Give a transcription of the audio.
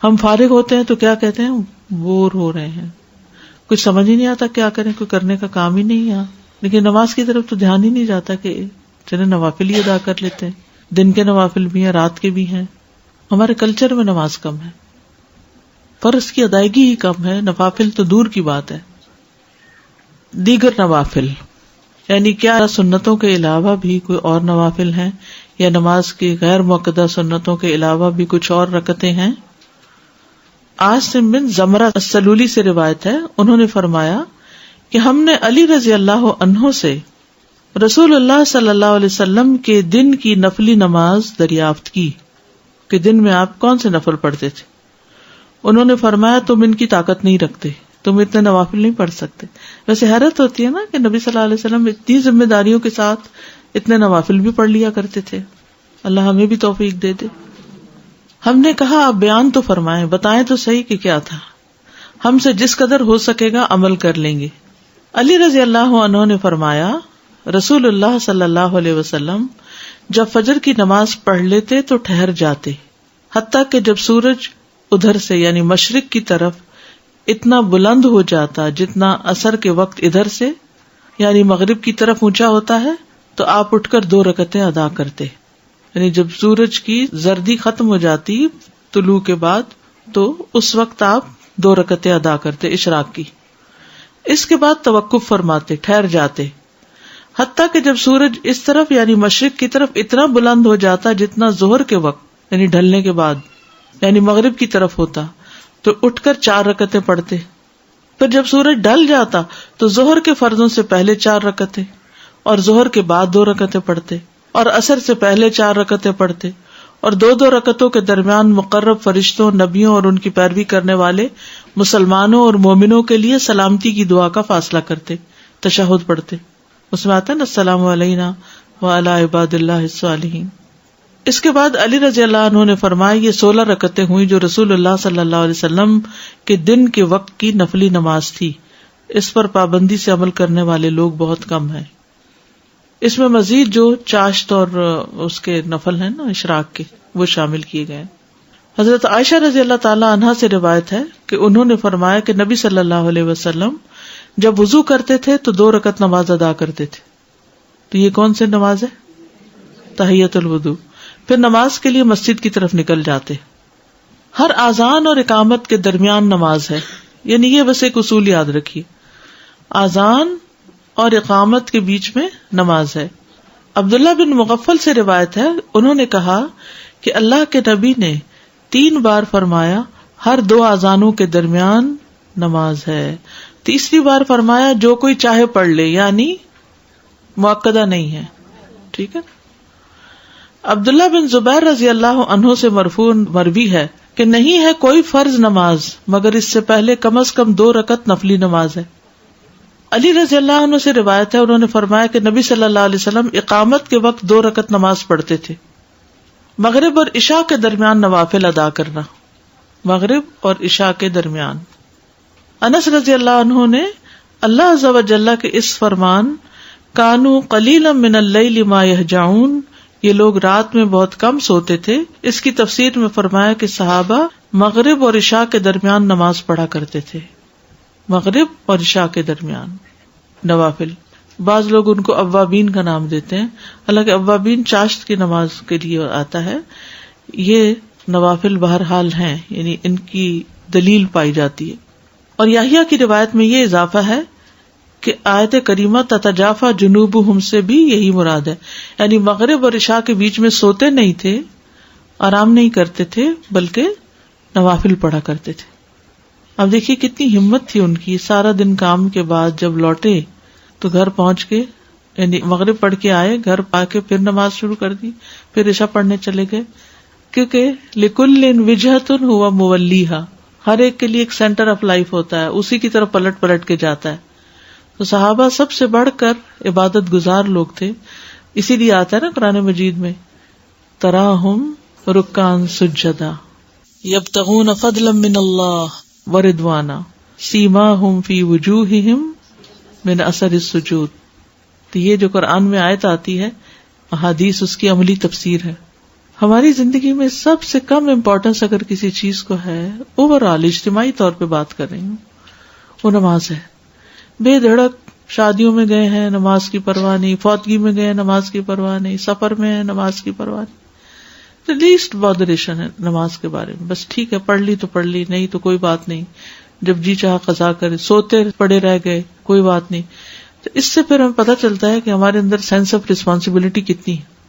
ہم فارغ ہوتے ہیں تو کیا کہتے ہیں؟ بور ہو رہے ہیں، کچھ سمجھ ہی نہیں آتا کیا کریں، کوئی کرنے کا کام ہی نہیں ہے. لیکن نماز کی طرف تو دھیان ہی نہیں جاتا کہ چلے نوافل ہی ادا کر لیتے ہیں. دن کے نوافل بھی ہیں، رات کے بھی ہیں. ہمارے کلچر میں نماز کم ہے، فرض کی ادائیگی ہی کم ہے، نوافل تو دور کی بات ہے. دیگر نوافل یعنی کیا سنتوں کے علاوہ بھی کوئی اور نوافل ہیں، یا نماز کی غیر مؤکدہ سنتوں کے علاوہ بھی کچھ اور رکعتیں ہیں؟ عاصم بن زمرہ السلولی سے روایت ہے، انہوں نے فرمایا کہ ہم نے علی رضی اللہ عنہ سے رسول اللہ صلی اللہ علیہ وسلم کے دن کی نفلی نماز دریافت کی کہ دن میں آپ کون سے نفل پڑھتے تھے. انہوں نے فرمایا تم ان کی طاقت نہیں رکھتے، تم اتنے نوافل نہیں پڑھ سکتے. ویسے حیرت ہوتی ہے نا کہ نبی صلی اللہ علیہ وسلم اتنی ذمہ داریوں کے ساتھ اتنے نوافل بھی پڑھ لیا کرتے تھے. اللہ ہمیں بھی توفیق دے دے. ہم نے کہا آپ بیان تو فرمائیں، بتائیں تو صحیح کہ کیا تھا، ہم سے جس قدر ہو سکے گا عمل کر لیں گے. علی رضی اللہ عنہ نے فرمایا رسول اللہ صلی اللہ علیہ وسلم جب فجر کی نماز پڑھ لیتے تو ٹھہر جاتے، حتیٰ کہ جب سورج ادھر سے یعنی مشرق کی طرف اتنا بلند ہو جاتا جتنا عصر کے وقت ادھر سے یعنی مغرب کی طرف اونچا ہوتا ہے تو آپ اٹھ کر 2 رکعتیں ادا کرتے. یعنی جب سورج کی زردی ختم ہو جاتی طلوع کے بعد تو اس وقت آپ 2 رکعتیں ادا کرتے اشراق کی. اس کے بعد توقف فرماتے، ٹھہر جاتے، حتیٰ کہ جب سورج اس طرف یعنی مشرق کی طرف اتنا بلند ہو جاتا جتنا ظہر کے وقت یعنی ڈھلنے کے بعد یعنی مغرب کی طرف ہوتا تو اٹھ کر 4 رکعتیں پڑھتے. پھر جب سورج ڈھل جاتا تو ظہر کے فرضوں سے پہلے 4 رکعتیں اور ظہر کے بعد 2 رکعتیں پڑھتے اور عصر سے پہلے 4 رکعتیں پڑھتے اور 2 رکعتوں کے درمیان مقرب فرشتوں، نبیوں اور ان کی پیروی کرنے والے مسلمانوں اور مومنوں کے لیے سلامتی کی دعا کا فاصلہ کرتے، تشہد پڑھتے. اس میں آتا ہے نا السلام علینا وعلی عباد اللہ الصالحین. اس کے بعد علی رضی اللہ عنہ نے فرمایا یہ 16 رکعتیں ہوئی جو رسول اللہ صلی اللہ علیہ وسلم کے دن کے وقت کی نفلی نماز تھی. اس پر پابندی سے عمل کرنے والے لوگ بہت کم ہیں. اس میں مزید جو چاشت اور اس کے نفل ہیں نا اشراق کے وہ شامل کیے گئے. حضرت عائشہ رضی اللہ تعالی عنہا سے روایت ہے کہ انہوں نے فرمایا کہ نبی صلی اللہ علیہ وسلم جب وضو کرتے تھے تو 2 رکعت نماز ادا کرتے تھے. تو یہ کون سی نماز ہے؟ تحیۃ الوضو. پھر نماز کے لیے مسجد کی طرف نکل جاتے. ہر اذان اور اقامت کے درمیان نماز ہے، یعنی یہ بس ایک اصول یاد رکھیے، اذان اور اقامت کے بیچ میں نماز ہے. عبداللہ بن مغفل سے روایت ہے، انہوں نے کہا کہ اللہ کے نبی نے 3 بار فرمایا ہر 2 اذانوں کے درمیان نماز ہے. تیسری بار فرمایا جو کوئی چاہے پڑھ لے، یعنی مؤکدہ نہیں ہے. ٹھیک ہے. عبداللہ بن زبیر رضی اللہ عنہ سے مرفوع مروی ہے کہ نہیں ہے کوئی فرض نماز مگر اس سے پہلے کم از کم 2 رکعت نفلی نماز ہے. علی رضی اللہ عنہ سے روایت ہے، انہوں نے فرمایا کہ نبی صلی اللہ علیہ وسلم اقامت کے وقت 2 رکعت نماز پڑھتے تھے. مغرب اور عشاء کے درمیان نوافل ادا کرنا، مغرب اور عشاء کے درمیان. انس رضی اللہ عنہ نے اللہ عز و جل کے اس فرمان کانوا قلیلا من اللیل ما یہجعون، یہ لوگ رات میں بہت کم سوتے تھے، اس کی تفسیر میں فرمایا کہ صحابہ مغرب اور عشاء کے درمیان نماز پڑھا کرتے تھے. مغرب اور عشاء کے درمیان نوافل. بعض لوگ ان کو اوابین کا نام دیتے ہیں، حالانکہ اوابین چاشت کی نماز کے لیے آتا ہے. یہ نوافل بہرحال ہیں، یعنی ان کی دلیل پائی جاتی ہے. اور یحییٰ کی روایت میں یہ اضافہ ہے کہ آیت کریمہ تتجافی جنوبہم سے بھی یہی مراد ہے، یعنی مغرب اور عشاء کے بیچ میں سوتے نہیں تھے، آرام نہیں کرتے تھے، بلکہ نوافل پڑھا کرتے تھے. اب دیکھیے کتنی ہمت تھی ان کی. سارا دن کام کے بعد جب لوٹے تو گھر پہنچ کے یعنی مغرب پڑھ کے آئے، گھر پا کے پھر نماز شروع کر دی، پھر عشاء پڑھنے چلے گئے. کیونکہ لکل وجہۃ ھو مولیھا، ہر ایک کے لیے ایک سینٹر آف لائف ہوتا ہے، اسی کی طرف پلٹ پلٹ کے جاتا ہے. تو صحابہ سب سے بڑھ کر عبادت گزار لوگ تھے. اسی لیے آتا ہے نا قرآن مجید میں تراہم رکعا سجدا یبتغون فضلا من اللہ ورضوانا سیماہم فی وجوہہم من اثر السجود. تو یہ جو قرآن میں آیت آتی ہے، احادیث اس کی عملی تفسیر ہے. ہماری زندگی میں سب سے کم امپورٹنس اگر کسی چیز کو ہے، اوور آل اجتماعی طور پہ بات کر رہی ہوں، وہ نماز ہے. بے دھڑک شادیوں میں گئے ہیں، نماز کی پرواہ نہیں، فوتگی میں گئے ہیں، نماز کی پرواہ نہیں، سفر میں ہیں، نماز کی پرواہ نہیں. تو لیسٹ بادریشن ہے نماز کے بارے میں. بس ٹھیک ہے، پڑھ لی تو پڑھ لی، نہیں تو کوئی بات نہیں، جب جی چاہا قضا کرے، سوتے پڑے رہ گئے کوئی بات نہیں. تو اس سے پھر ہمیں پتہ چلتا ہے کہ ہمارے اندر سینس آف ریسپانسبلٹی کتنی ہے.